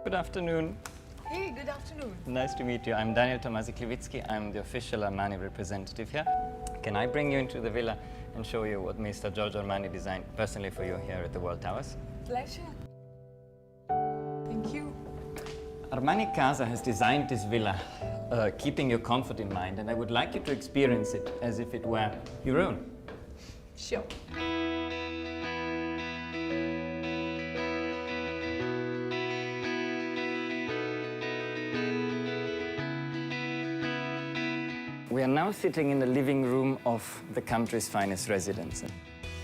Good afternoon. Hey, good afternoon. Nice to meet you. I'm Daniel Tomasi-Kliwicki. I'm the official Armani representative here. Can I bring you into the villa and show you what Mr. Giorgio Armani designed personally for you here at the World Towers? Pleasure. Thank you. Armani Casa has designed this villa keeping your comfort in mind, and I would like you to experience it as if it were your own. Sure. We are now sitting in the living room of the country's finest residence.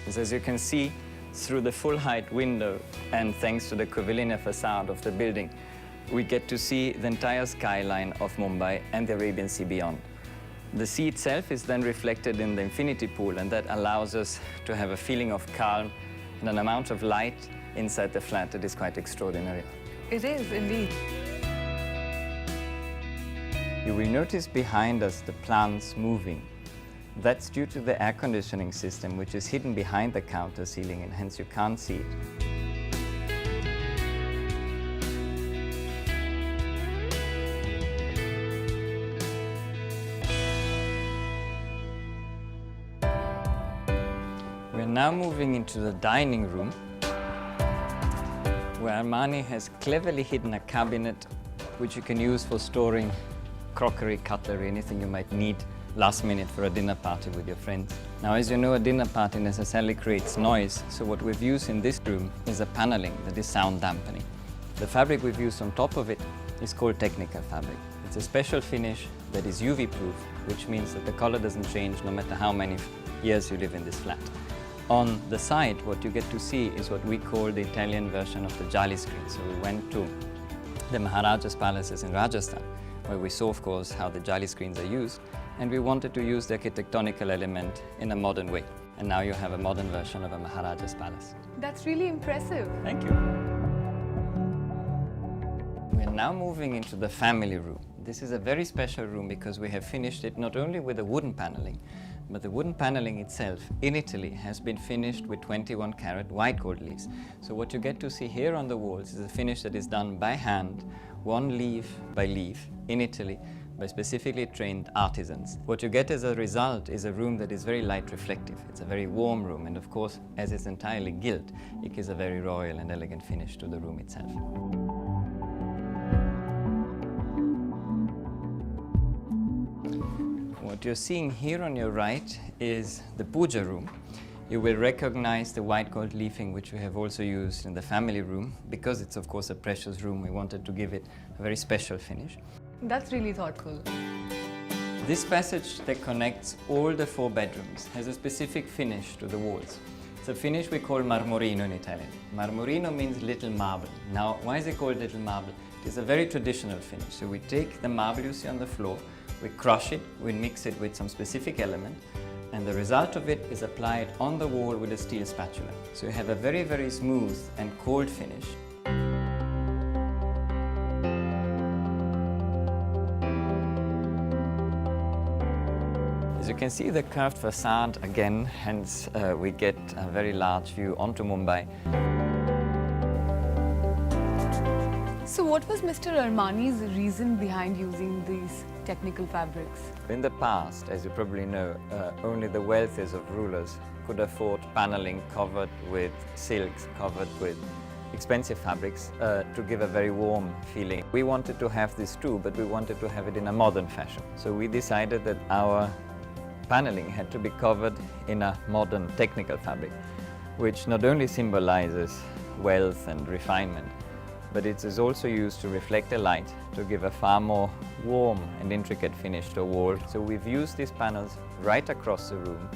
As you can see, through the full-height window and thanks to the curvilinear facade of the building, we get to see the entire skyline of Mumbai and the Arabian Sea beyond. The sea itself is then reflected in the infinity pool, and that allows us to have a feeling of calm and an amount of light inside the flat that is quite extraordinary. It is, indeed. You will notice behind us the plants moving. That's due to the air conditioning system, which is hidden behind the counter ceiling, and hence you can't see it. We're now moving into the dining room, where Armani has cleverly hidden a cabinet which you can use for storing crockery, cutlery, anything you might need last minute for a dinner party with your friends. Now, as you know, a dinner party necessarily creates noise, so what we've used in this room is a paneling that is sound dampening. The fabric we've used on top of it is called technical fabric. It's a special finish that is UV proof, which means that the color doesn't change no matter how many years you live in this flat. On the side, what you get to see is what we call the Italian version of the Jali screen. So we went to the Maharaja's palaces in Rajasthan, where we saw, of course, how the Jali screens are used, and we wanted to use the architectonical element in a modern way. And now you have a modern version of a Maharaja's palace. That's really impressive. Thank you. We're now moving into the family room. This is a very special room because we have finished it not only with the wooden paneling, but the wooden paneling itself in Italy has been finished with 21 karat white gold leaves. So what you get to see here on the walls is a finish that is done by hand, one leaf by leaf, in Italy, by specifically trained artisans. What you get as a result is a room that is very light reflective. It's a very warm room, and of course, as it's entirely gilt, it gives a very royal and elegant finish to the room itself. What you're seeing here on your right is the puja room. You will recognize the white gold leafing, which we have also used in the family room. Because it's of course a precious room, we wanted to give it a very special finish. That's really thoughtful. This passage that connects all the 4 bedrooms has a specific finish to the walls. It's a finish we call marmorino in Italian. Marmorino means little marble. Now, why is it called little marble? It is a very traditional finish. So we take the marble you see on the floor, we crush it, we mix it with some specific element, and the result of it is applied on the wall with a steel spatula. So you have a very, very smooth and cold finish. As you can see the curved facade again, hence we get a very large view onto Mumbai. So what was Mr. Armani's reason behind using these technical fabrics? In the past, as you probably know, only the wealthiest of rulers could afford paneling covered with silks, covered with expensive fabrics to give a very warm feeling. We wanted to have this too, but we wanted to have it in a modern fashion. So we decided that our paneling had to be covered in a modern technical fabric, which not only symbolizes wealth and refinement, but it is also used to reflect the light to give a far more warm and intricate finish to a wall. So we've used these panels right across the room.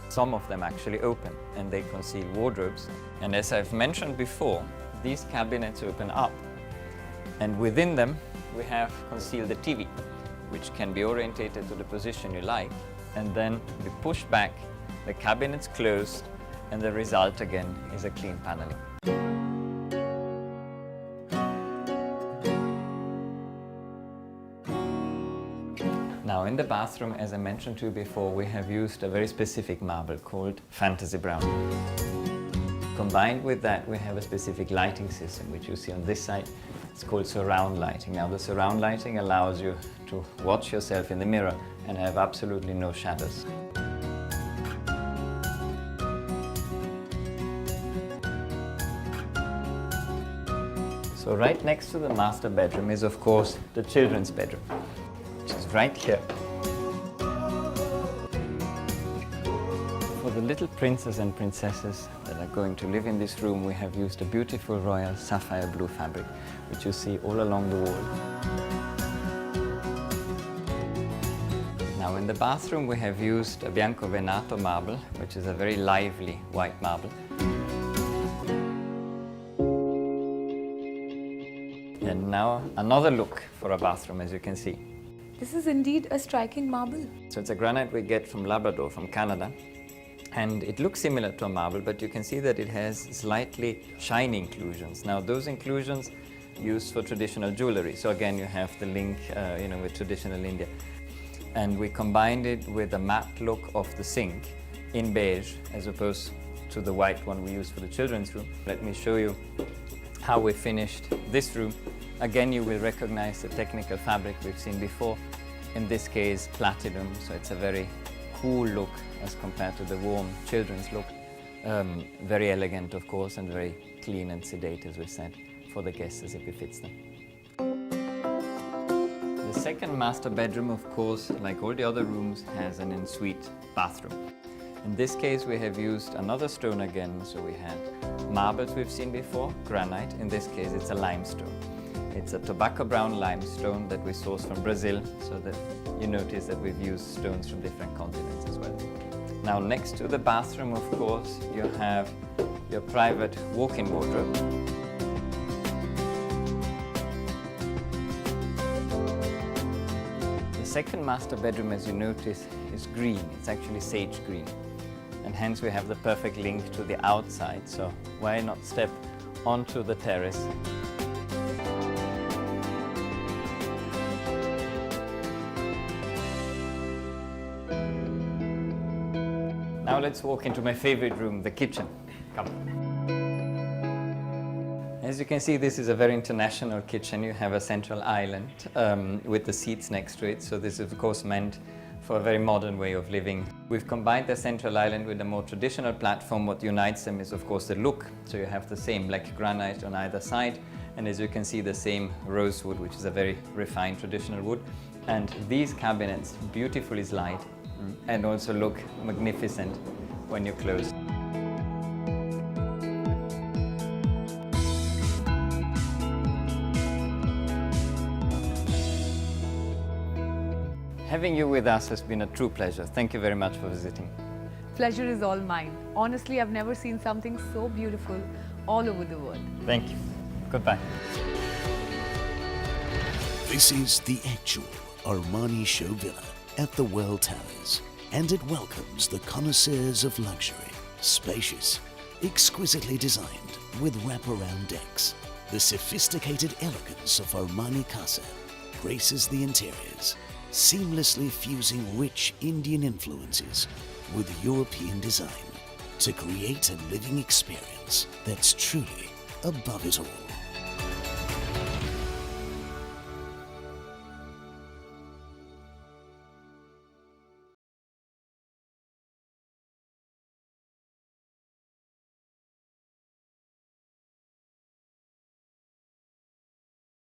Some of them actually open and they conceal wardrobes. And as I've mentioned before, these cabinets open up, and within them we have concealed the TV, which can be orientated to the position you like, and then we push back, the cabinets closed, and the result again is a clean paneling. Now in the bathroom, as I mentioned to you before, we have used a very specific marble called Fantasy Brown. Combined with that, we have a specific lighting system, which you see on this side. It's called surround lighting. Now, the surround lighting allows you to watch yourself in the mirror and have absolutely no shadows. So right next to the master bedroom is, of course, the children's bedroom, which is right here. For the little princes and princesses that are going to live in this room, we have used a beautiful royal sapphire blue fabric, which you see all along the wall. Now in the bathroom we have used a bianco venato marble, which is a very lively white marble. And now another look for a bathroom, as you can see. This is indeed a striking marble. So it's a granite we get from Labrador, from Canada. And it looks similar to a marble, but you can see that it has slightly shiny inclusions. Now those inclusions used for traditional jewelry. So again, you have the link with traditional India. And we combined it with a matte look of the sink in beige, as opposed to the white one we used for the children's room. Let me show you how we finished this room. Again, you will recognize the technical fabric we've seen before. In this case, platinum, so it's a very cool look as compared to the warm children's look. Very elegant, of course, and very clean and sedate, as we said, for the guests as it befits them. The second master bedroom, of course, like all the other rooms, has an ensuite bathroom. In this case, we have used another stone again, so we had marbles we've seen before, granite. In this case, it's a limestone. It's a tobacco brown limestone that we source from Brazil, so that you notice that we've used stones from different continents as well. Now, next to the bathroom, of course, you have your private walk-in wardrobe. The second master bedroom, as you notice, is green. It's actually sage green. And hence we have the perfect link to the outside, so why not step onto the terrace? Now let's walk into my favorite room, the kitchen. Come. As you can see, this is a very international kitchen. You have a central island with the seats next to it, so this is of course meant for a very modern way of living. We've combined the central island with a more traditional platform. What unites them is of course the look. So you have the same black granite on either side, and as you can see, the same rosewood, which is a very refined traditional wood. And these cabinets beautifully slide and also look magnificent when you close. Having you with us has been a true pleasure. Thank you very much for visiting. Pleasure is all mine. Honestly, I've never seen something so beautiful all over the world. Thank you. Goodbye. This is the actual Armani Show Villa at the World Towers, and it welcomes the connoisseurs of luxury. Spacious, exquisitely designed with wraparound decks. The sophisticated elegance of Armani Casa graces the interiors, seamlessly fusing rich Indian influences with European design to create a living experience that's truly above it all.